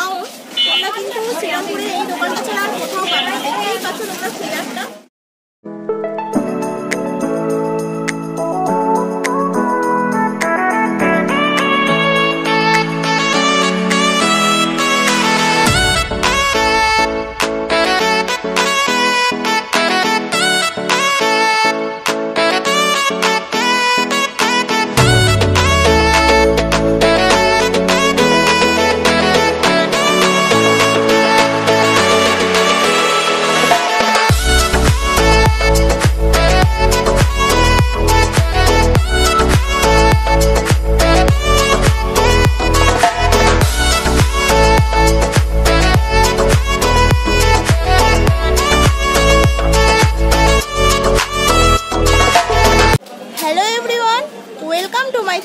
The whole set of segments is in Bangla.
ডিসকাউন্ট তোমরা কিন্তু শ্রীরামপুরে এই দোকানটা ছাড়া আর কোথাও পাবে না। দেখতেই পাচ্ছ তোমরা ফিলারটা।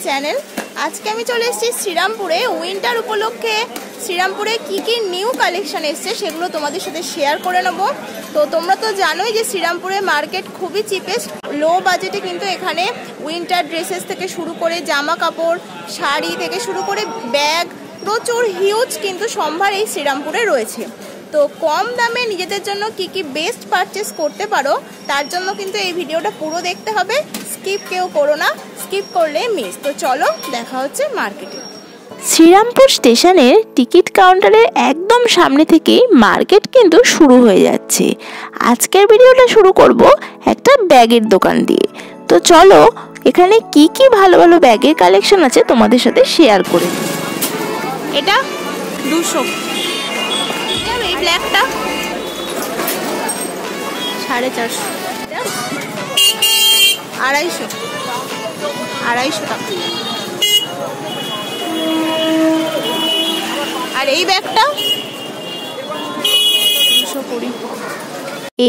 চ্যানেল আজকে আমি চলে এসেছি শ্রীরামপুরে উইন্টার উপলক্ষে। শ্রীরামপুরে কি কি নিউ কালেকশন এসছে সেগুলো তোমাদের সাথে শেয়ার করে নেব। তো তোমরা তো জানোই যে শ্রীরামপুরে মার্কেট খুবই চিপেস্ট, লো বাজেটে কিন্তু এখানে উইন্টার ড্রেসেস থেকে শুরু করে জামা কাপড়, শাড়ি থেকে শুরু করে ব্যাগ, প্রচুর হিউজ কিন্তু সম্ভার এই শ্রীরামপুরে রয়েছে। তো কম দামে নিজেদের জন্য কি কি বেস্ট পারচেস করতে পারো তার জন্য কিন্তু এই ভিডিওটা পুরো দেখতে হবে, স্কিপ কেউ করো না, স্কিপ করলে মিস। তো চলো দেখা হচ্ছে মার্কেটে। শ্রীরামপুর স্টেশনের টিকিট কাউন্টারের একদম সামনে থেকেই মার্কেট কিন্তু শুরু হয়ে যাচ্ছে। আজকের ভিডিওটা শুরু করব একটা ব্যাগের দোকান দিয়ে। তো চলো এখানে কি কি ভালো ভালো ব্যাগের কালেকশন আছে তোমাদের সাথে শেয়ার করে। এটা 200, এই ব্ল্যাকটা 450, 250 টাকা। আর এই ব্যাগটা 220।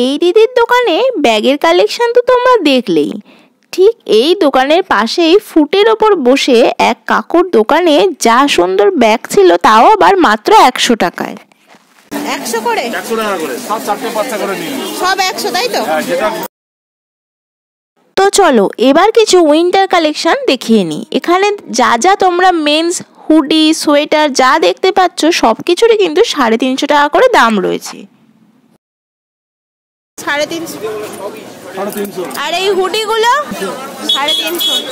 এই দিদির দোকানে ব্যাগের কালেকশন তো তোমরা দেখলেই। ঠিক এই দোকানের পাশেই ফুটের ওপর বসে এক কাকুর দোকানে যা সুন্দর ব্যাগ ছিল, তাও আবার মাত্র 100 টাকায়। 100 করে? 100 টাকা করে, সব 4-5টা করে নিন। সব 100, তাই তো? তো চলো এবার কিছু উইন্টার কালেকশন দেখিয়ে নিই। এখানে যা যা তোমরা মেন্স হুডি, সোয়েটার যা দেখতে পাচ্ছ সবকিছুরই কিন্তু 350 টাকা করে দাম রয়েছে। 350। আর এই হুডি গুলো 350।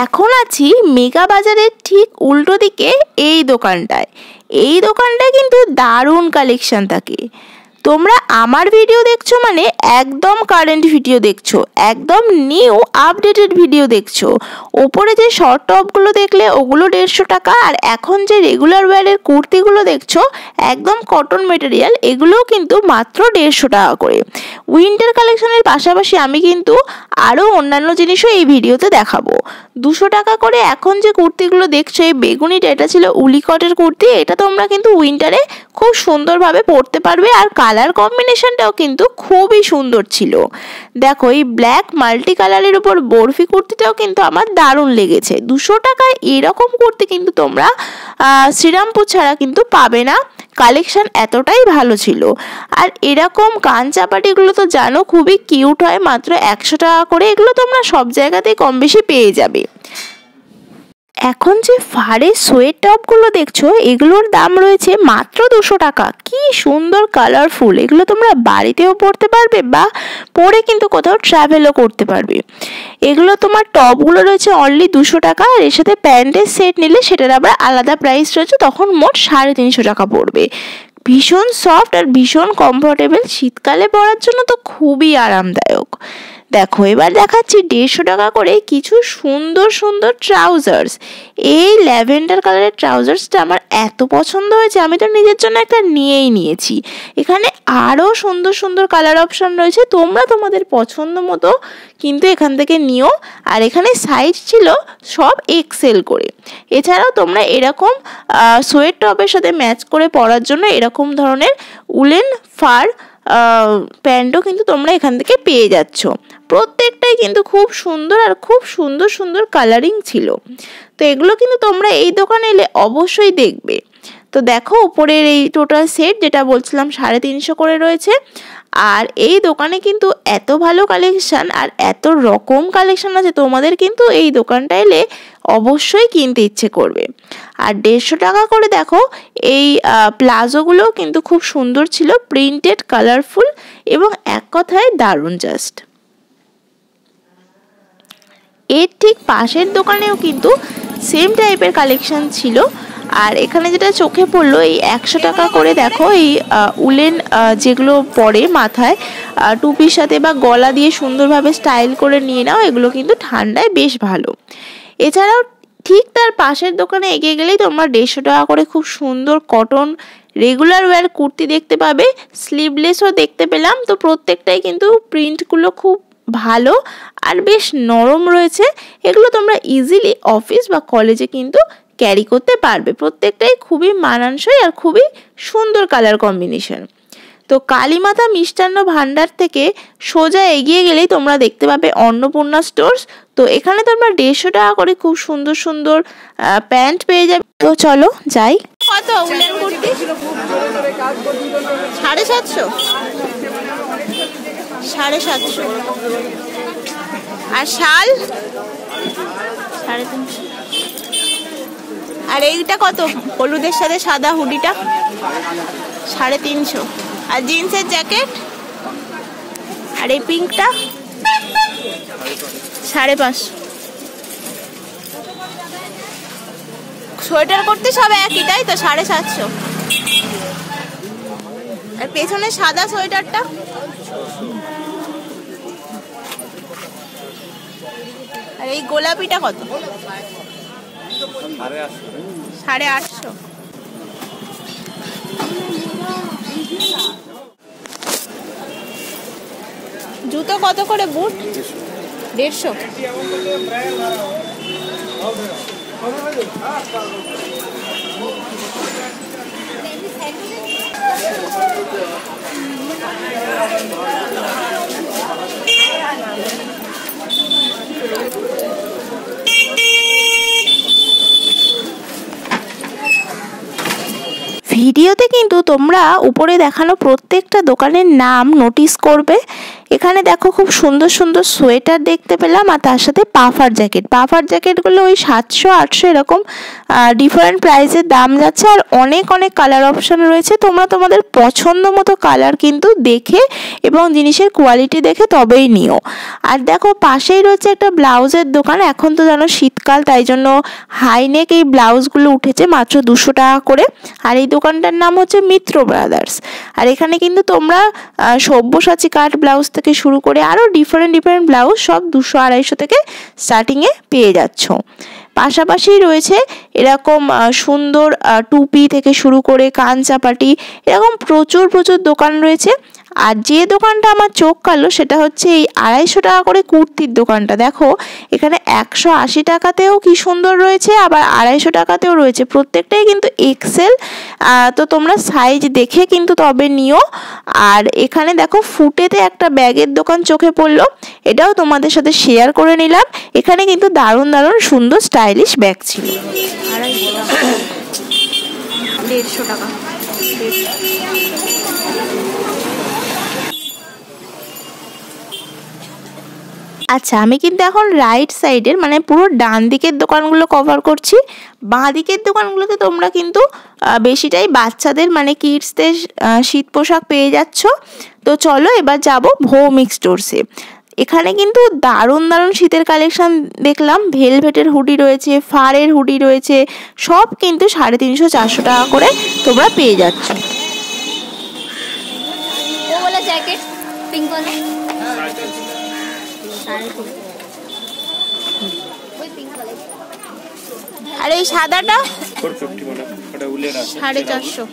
এখন আছি মেগা বাজারের ঠিক উল্টো দিকে এই দোকানটায়। এই দোকানটায় কিন্তু দারুণ কালেকশন থাকে। তোমরা আমার ভিডিও দেখছো মানে একদম কারেন্ট ভিডিও দেখছো, একদম নিউ আপডেটেড ভিডিও দেখছো। ওপরে যে শর্ট টপগুলো দেখলে ওগুলো 150 টাকা, আর এখন যে রেগুলার ওয়্যারের কুর্তিগুলো দেখছো একদম কটন মেটেরিয়াল, এগুলোও কিন্তু মাত্র 150 টাকা করে। উইন্টার কালেকশনের পাশাপাশি আমি কিন্তু আরও অন্যান্য জিনিসও এই ভিডিওতে দেখাবো। 200 টাকা করে এখন যে কুর্তিগুলো দেখছো, এই বেগুনিটা এটা ছিল উলিকটের কুর্তি। এটা তোমরা কিন্তু উইন্টারে খুব সুন্দরভাবে পরতে পারবে, আর কালার কম্বিনেশনটাও কিন্তু খুবই সুন্দর ছিল। দেখো এই ব্ল্যাক মাল্টি কালারের উপর বরফি কুর্তিটাও কিন্তু আমার দারুণ লেগেছে। 200 টাকায় এরকম কুর্তি কিন্তু তোমরা শ্রীরামপুর ছাড়া কিন্তু পাবে না। কালেকশন এতটাই ভালো ছিল। আর এরকম কান চাপাটিগুলো তো জানো খুবই কিউট হয়, মাত্র 100 টাকা করে। এগুলো তোমরা সব জায়গাতেই কম বেশি পেয়ে যাবে। এখন যে ফাড়ের সোয়েট টপগুলো দেখছো এগুলোর দাম রয়েছে মাত্র 200 টাকা। কি সুন্দর কালারফুল, এগুলো তোমরা বাড়িতেও পরতে পারবে বা পরে কিন্তু কোথাও ট্রাভেলও করতে পারবে। এগুলো তোমার টপগুলো রয়েছে অনলি 200 টাকা, আর এর সাথে প্যান্টের সেট নিলে সেটার আবার আলাদা প্রাইস রয়েছে, তখন মোট 350 টাকা পড়বে। ভীষণ সফট আর ভীষণ কমফোর্টেবল, শীতকালে পরার জন্য তো খুবই আরামদায়ক। দেখো এবার দেখাচ্ছি 150 টাকা করে কিছু সুন্দর সুন্দর ট্রাউজার্স। এই ল্যাভেন্ডার কালারের ট্রাউজার্সটা আমার এত পছন্দ হয়েছে, আমি তো নিজের জন্য একটা নিয়েই নিয়েছি। এখানে আরও সুন্দর সুন্দর কালার অপশন রয়েছে, তোমরা তোমাদের পছন্দ মতো কিন্তু এখান থেকে নিও। আর এখানে সাইজ ছিল সব এক্সেল করে। এছাড়াও তোমরা এরকম সোয়েট টপের সাথে ম্যাচ করে পরার জন্য এরকম ধরনের উলেন ফার প্যান্টও কিন্তু তোমরা এখান থেকে পেয়ে যাচ্ছ। প্রত্যেকটাই কিন্তু খুব সুন্দর আর খুব সুন্দর সুন্দর কালারিং ছিল। তো এগুলো কিন্তু তোমরা এই দোকানে এলে অবশ্যই দেখবে। তো দেখো উপরের এই টোটাল সেট যেটা বলছিলাম 350 করে রয়েছে। আর এই দোকানে কিন্তু এত ভালো কালেকশন আর এত রকম কালেকশন আছে, তোমাদের কিন্তু এই দোকানটা এলে অবশ্যই কিনতে ইচ্ছে করবে। আর 150 টাকা করে দেখো এই প্লাজোগুলো কিন্তু খুব সুন্দর ছিল, প্রিন্টেড, কালারফুল এবং এক কথায় দারুণ জাস্ট। এর ঠিক পাশের দোকানেও কিন্তু সেম টাইপের কালেকশন ছিল। আর এখানে যেটা চোখে পড়লো, এই 100 টাকা করে দেখো এই উলেন যেগুলো পরে মাথায় টুপির সাথে বা গলা দিয়ে সুন্দরভাবে স্টাইল করে নিয়ে নাও, এগুলো কিন্তু ঠান্ডায় বেশ ভালো। এছাড়াও ঠিক তার পাশের দোকানে এগিয়ে গেলেই তোমরা 150 টাকা করে খুব সুন্দর কটন রেগুলার ওয়্যার কুর্তি দেখতে পাবে, স্লিভলেসও দেখতে পেলাম। তো প্রত্যেকটাই কিন্তু প্রিন্টগুলো খুব ভালো আর বেশ নরম রয়েছে। এগুলো তোমরা ইজিলি অফিস বা কলেজে কিন্তু ক্যারি করতে পারবে। প্রত্যেকটাই খুবই মানানসই আর খুবই সুন্দর কালার কম্বিনেশন। তো কালীমাতা মিষ্টান্ন ভান্ডার থেকে সোজা এগিয়ে গেলেই তোমরা দেখতে পাবে অন্নপূর্ণা স্টোর্স। তো এখানে তোমরা 150 টাকা করে খুব সুন্দর সুন্দর প্যান্ট পেয়ে যাবে। তো চলো যাই। কত উলেন কুর্তি? 750, 750। আর শাল 350। আর এইটা কত? হলুদের সাথে সাদা হুডিটা 350। আর জিন্সের জ্যাকেট, আর এই পিঙ্কটা 550। সোয়েটার করতে সব একই, তাই তো? 750। আর পেছনে সাদা সোয়েটারটা আর এই গোলাপিটা কত? 850। জুতো কত করে? বুট 150। ভিডিওতে কিন্তু তোমরা উপরে দেখানো প্রত্যেকটা দোকানের নাম নোটিস করবে। এখানে দেখো খুব সুন্দর সুন্দর সোয়েটার দেখতে পেলাম, আর তার সাথে পাফার জ্যাকেট। পাফার জ্যাকেটগুলো ওই 700-800 এরকম ডিফারেন্ট প্রাইসের দাম যাচ্ছে। আর অনেক অনেক কালার অপশন রয়েছে, তোমরা তোমাদের পছন্দ মতো কালার কিন্তু দেখে এবং জিনিসের কোয়ালিটি দেখে তবেই নিও। আর দেখো পাশেই রয়েছে একটা ব্লাউজের দোকান। এখন তো জানো শীতকাল, তাই জন্য হাইনেক এই ব্লাউজগুলো উঠেছে মাত্র 200 টাকা করে। আর এই দোকানটার নাম হচ্ছে মিত্র ব্রাদার্স। আর এখানে কিন্তু তোমরা সব্যসাচী কাট ব্লাউজ থেকে শুরু করে আরও ডিফারেন্ট ব্লাউজ সব 200-250 থেকে স্টার্টিংয়ে পেয়ে যাচ্ছ। পাশাপাশি রয়েছে এরকম সুন্দর টুপি থেকে শুরু করে কান চাপাটি, এরকম প্রচুর দোকান রয়েছে। আর যে দোকানটা আমার চোখ কালো সেটা হচ্ছে এই 250 টাকা করে কুর্তির দোকানটা। দেখো এখানে 180 টাকাতেও কি সুন্দর রয়েছে, আবার 250 টাকাতেও রয়েছে। প্রত্যেকটাই কিন্তু এক্সেল, তো তোমরা সাইজ দেখে কিন্তু তবে নিও। আর এখানে দেখো ফুটেতে একটা ব্যাগের দোকান চোখে পড়লো, এটাও তোমাদের সাথে শেয়ার করে নিলাম। এখানে কিন্তু দারুণ সুন্দর স্টাইলিশ ব্যাগ ছিল। 150 টাকা। আচ্ছা, আমি কিন্তু এখন রাইট সাইডের মানে পুরো ডান দিকের দোকানগুলো কভার করছি। বাঁ দিকের দোকানগুলোতে তোমরা কিন্তু বেশিটাই বাচ্চাদের মানে কিডসদের শীত পোশাক পেয়ে যাচ্ছ। তো চলো এবার যাব ভৌমিক স্টোরসে। এখানে কিন্তু দারুণ শীতের কালেকশন দেখলাম। ভেলভেটের হুডি রয়েছে, ফারের হুডি রয়েছে, সব কিন্তু 350-400 টাকা করে তোমরা পেয়ে যাচ্ছ। জ্যাকেট পিঙ্ক वाला আর এই সাদাটা 450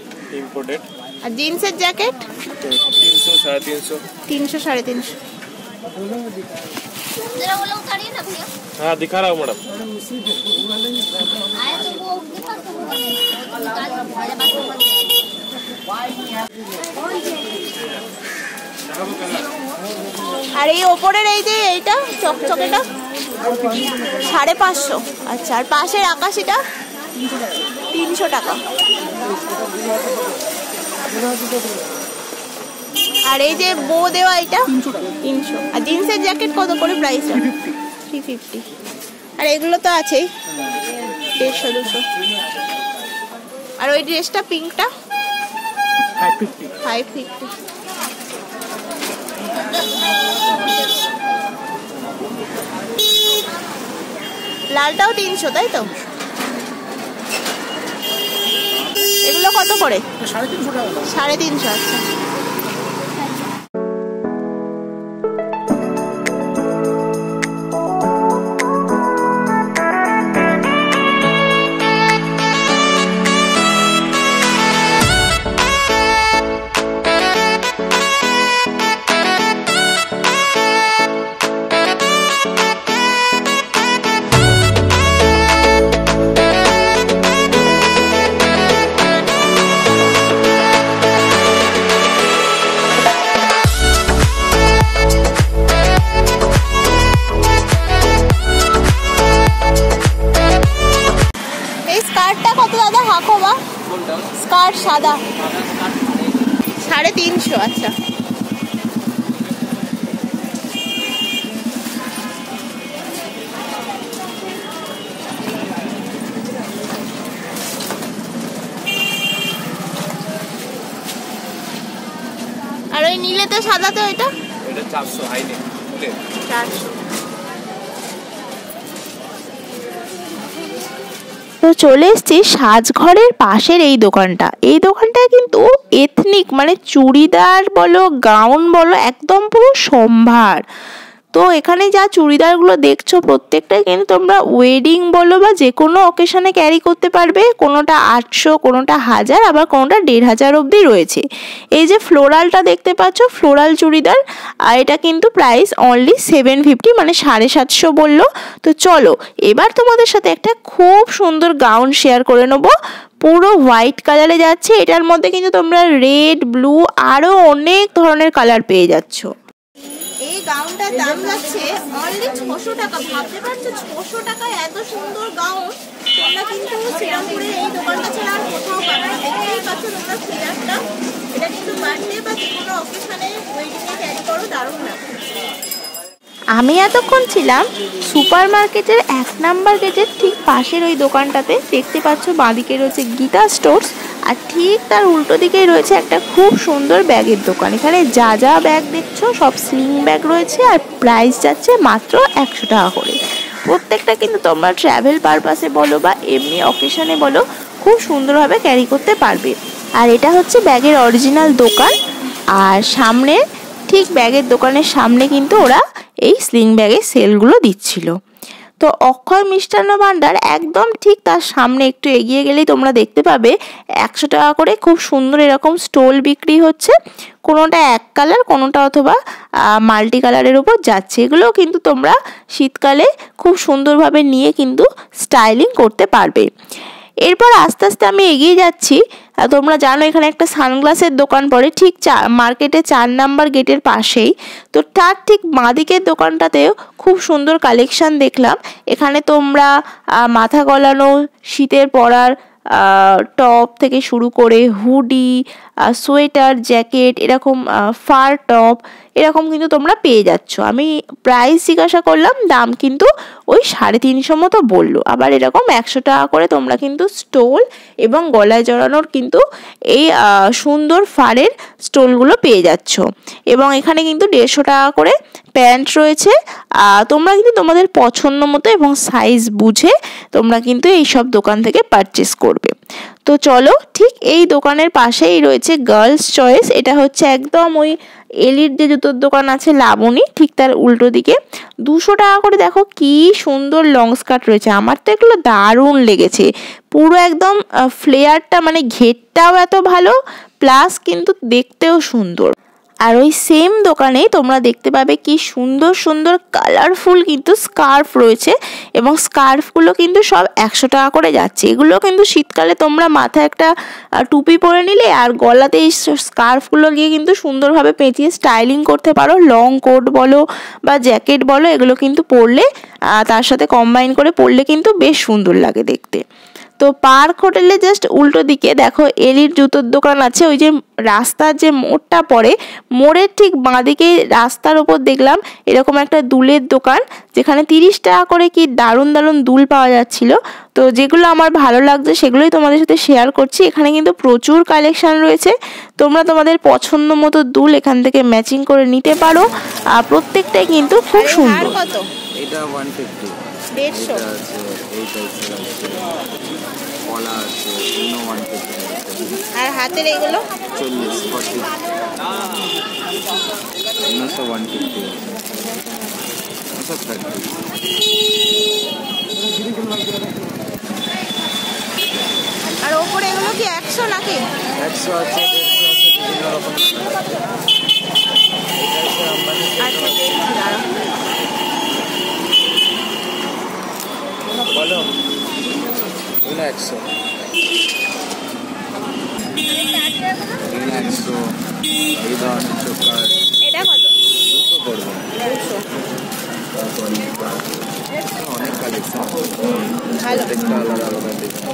ইম্পোর্টেড। আর জিন্সের জ্যাকেট 300 350। 300-350। जरा वो लोग उतारिए ना भैया। हाँ दिखा रहा हूँ मैडम। आए तो वो दिखा तो वो निकाल हमारे पास तो আর এই ওপরের এই যে এইটা চকচকেটা 550। আচ্ছা, আর পাশের আকাশিটা 300 টাকা। আর এই যে বো দেওয়া এটা 300। আর জিন্সের জ্যাকেট কত করে প্রাইস? 350। আর এগুলো তো আছেই 150-200। আর ওই ড্রেসটা পিঙ্কটা 550। লালটাও 300 তাই তো? এগুলো কত করে? 350 টাকা। 350, আচ্ছা। স্কার্ট সাদা 350, আচ্ছা। আর ওই নীলেতে সাদাতে ওইটা 400 হাই নেক 400। তো চলে এসেছি সাজঘরের পাশের এই দোকানটায় কিন্তু এথনিক মানে চুড়িদার বলো গাউন বলো একদম পুরো সম্ভার। তো এখানে যা চুড়িদারগুলো দেখছো প্রত্যেকটাই কিন্তু তোমরা ওয়েডিং বলো বা যে কোনো অকেশনে ক্যারি করতে পারবে। কোনোটা 800, কোনোটা 1000, আবার কোনোটা 1500 অবধি রয়েছে। এই যে ফ্লোরালটা দেখতে পাচ্ছ, ফ্লোরাল চুড়িদার, আর এটা কিন্তু প্রাইস অনলি 750 মানে 750 বললো। তো চলো এবার তোমাদের সাথে একটা খুব সুন্দর গাউন শেয়ার করে নেবো, পুরো হোয়াইট কালারে যাচ্ছে। এটার মধ্যে কিন্তু তোমরা রেড, ব্লু আরও অনেক ধরনের কালার পেয়ে যাচ্ছ। এই গাউনটার দাম যাচ্ছে অনলি 600 টাকা। ভাবতে পারছো 600 টাকায় এত সুন্দর গাউন তোমরা কিন্তু শ্রীরামপুরে এই দোকানটা ছাড়া আর কোথাও পাবে না। দেখতেই পাচ্ছ তোমরা ফ্লেয়ারটা, এটা কিন্তু বার্থডে বা যে কোনো অকেশনে ওয়েডিংয়ে ক্যারি করো, দারুণ লাগবে। আমি এতক্ষণ ছিলাম সুপার মার্কেটের 1 নাম্বার গেটের ঠিক পাশের ওই দোকানটাতে। দেখতে পাচ্ছ বাঁদিকে রয়েছে গীতা স্টোর্স, আর ঠিক তার উল্টো দিকেই রয়েছে একটা খুব সুন্দর ব্যাগের দোকান। এখানে যা যা ব্যাগ দেখছো সব স্লিং ব্যাগ রয়েছে, আর প্রাইস যাচ্ছে মাত্র 100 টাকা করে। প্রত্যেকটা কিন্তু তোমরা ট্র্যাভেল পারপাসে বলো বা এমনি অকেশনে বলো খুব সুন্দরভাবে ক্যারি করতে পারবে। আর এটা হচ্ছে ব্যাগের অরিজিনাল দোকান, আর সামনে ঠিক ব্যাগের দোকানের সামনে কিন্তু ওরা এই স্লিং ব্যাগের সেলগুলো দিচ্ছিল। তো অক্ষয় মিষ্টান্ন ভাণ্ডার একদম ঠিক তার সামনে একটু এগিয়ে গেলেই তোমরা দেখতে পাবে 100 টাকা করে খুব সুন্দর এরকম স্টোল বিক্রি হচ্ছে। কোনোটা এক কালার, কোনোটা অথবা মাল্টি কালারের উপর যাচ্ছে। এগুলোও কিন্তু তোমরা শীতকালে খুব সুন্দরভাবে নিয়ে কিন্তু স্টাইলিং করতে পারবে। এরপর আস্তে আস্তে আমি এগিয়ে যাচ্ছি। তোমরা জানো এখানে একটা সানগ্লাসের দোকান পড়ে ঠিক মার্কেটে 4 নাম্বার গেটের পাশেই। তো তার ঠিক বাঁদিকের দোকানটাতেও খুব সুন্দর কালেকশান দেখলাম। এখানে তোমরা মাথা গলানো শীতের পরার টপ থেকে শুরু করে হুডি, সোয়েটার, জ্যাকেট, এরকম ফার টপ এরকম কিন্তু তোমরা পেয়ে যাচ্ছ। আমি প্রাইস জিজ্ঞাসা করলাম, দাম কিন্তু ওই 350 মতো বললো। আবার এরকম 100 টাকা করে তোমরা কিন্তু স্টোল এবং গলায় জড়ানোর কিন্তু এই সুন্দর ফারের স্টোলগুলো পেয়ে যাচ্ছ। এবং এখানে কিন্তু 150 টাকা করে প্যান্ট রয়েছে। তোমরা কিন্তু তোমাদের পছন্দ মতো এবং সাইজ বুঝে তোমরা কিন্তু এই সব দোকান থেকে পারচেস করবে। তো চলো ঠিক এই দোকানের পাশেই রয়েছে গার্লস চয়েস। এটা হচ্ছে একদম ওই এলির যে জুতোর দোকান আছে লাবণী, ঠিক তার উল্টো দিকে। 200 টাকা করে দেখো কি সুন্দর লং স্কার্ট রয়েছে। আমার তো এগুলো দারুণ লেগেছে। পুরো একদম ফ্লেয়ারটা মানে ঘেরটাও এত ভালো, প্লাস কিন্তু দেখতেও সুন্দর। আর ওই সেম দোকানেই তোমরা দেখতে পাবে কি সুন্দর সুন্দর কালারফুল কিন্তু স্কার্ফ রয়েছে, এবং স্কার্ফগুলো কিন্তু সব 100 টাকা করে যাচ্ছে। এগুলো কিন্তু শীতকালে তোমরা মাথায় একটা টুপি পরে নিলে আর গলাতে এই স্কার্ফগুলো গিয়ে কিন্তু সুন্দরভাবে পেঁচিয়ে স্টাইলিং করতে পারো। লং কোট বলো বা জ্যাকেট বলো, এগুলো কিন্তু পরলে তার সাথে কম্বাইন করে পরলে কিন্তু বেশ সুন্দর লাগে দেখতে। তো পার্ক হোটেলে জাস্ট উল্টো দিকে দেখো এলির জুতোর দোকান আছে। ওই যে রাস্তার যে মোড়টা পড়ে, মোড়ের ঠিক বাঁদিকে রাস্তার ওপর দেখলাম এরকম একটা দুলের দোকান, যেখানে 30 টাকা করে কি দারুণ দারুণ দুল পাওয়া যাচ্ছিল। তো যেগুলো আমার ভালো লাগছে সেগুলোই তোমাদের সাথে শেয়ার করছি। এখানে কিন্তু প্রচুর কালেকশন রয়েছে, তোমরা তোমাদের পছন্দ মতো দুল এখান থেকে ম্যাচিং করে নিতে পারো। আর প্রত্যেকটাই কিন্তু খুব সুন্দর। কত? এটা 150, 150। এটা আছে এই টাইপের আছে, কলা আছে, ইনো 150, আর হাতের এগুলো 40, 40, ইনো সব 150 সব 30। আর ওপরে এগুলো কি 100 নাকি? 100 আছে, 150 আছে, বিভিন্ন রকম। আচ্ছা দেখছি, দাঁড়াও। বলো এগুলো 100, এগুলো 100, এই ধরনের চোখা এটা কত? 200 পড়বে। অনেক কালেকশন, ভালো। প্রত্যেকটা আলাদা আলাদা দেখতে।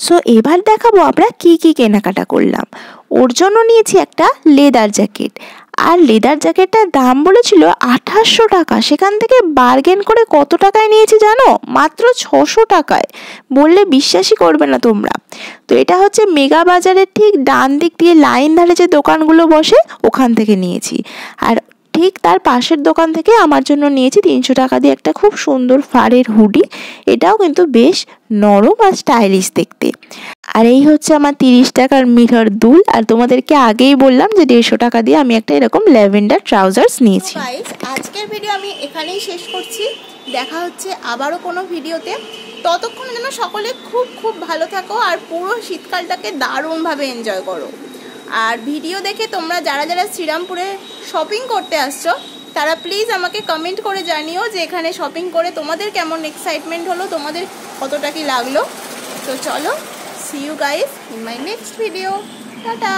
সো এবার দেখাবো আমরা কি কি কেনাকাটা করলাম। ওর জন্য নিয়েছি একটা লেদার জ্যাকেট, আর লেদার জ্যাকেটটার দাম বলেছিল 2800 টাকা, সেখান থেকে বার্গেন করে কত টাকায় নিয়েছি জানো? মাত্র 600 টাকায়। বললে বিশ্বাসই করবে না তোমরা। তো এটা হচ্ছে মেগা বাজারের ঠিক ডান দিক দিয়ে লাইন ধারে যে দোকানগুলো বসে ওখান থেকে নিয়েছি। আর ঠিক তার পাশের দোকান থেকে আমার জন্য নিয়েছি 300 টাকা দিয়ে একটা খুব সুন্দর ফাড়ের হুডি। এটাও কিন্তু বেশ নরম আর স্টাইলিশ দেখতে। আর এই হচ্ছে আমার 30 টাকার মিরর দুল। আর তোমাদেরকে আগেই বললাম যে 150 টাকা দিয়ে আমি একটা এরকম ল্যাভেন্ডার ট্রাউজার্স নিয়েছি। গাইস, আজকের ভিডিও আমি এখানেই শেষ করছি। দেখা হচ্ছে আবারও কোনো ভিডিওতে। ততক্ষণ যেন সকলে খুব খুব ভালো থাকো আর পুরো শীতকালটাকে দারুণভাবে এনজয় করো। আর ভিডিও দেখে তোমরা যারা যারা শ্রীরামপুরে শপিং করতে আসছো তারা প্লিজ আমাকে কমেন্ট করে জানিও যে এখানে শপিং করে তোমাদের কেমন এক্সাইটমেন্ট হলো, তোমাদের কতটা কি লাগলো। তো চলো, see you guys in my next video. Tata.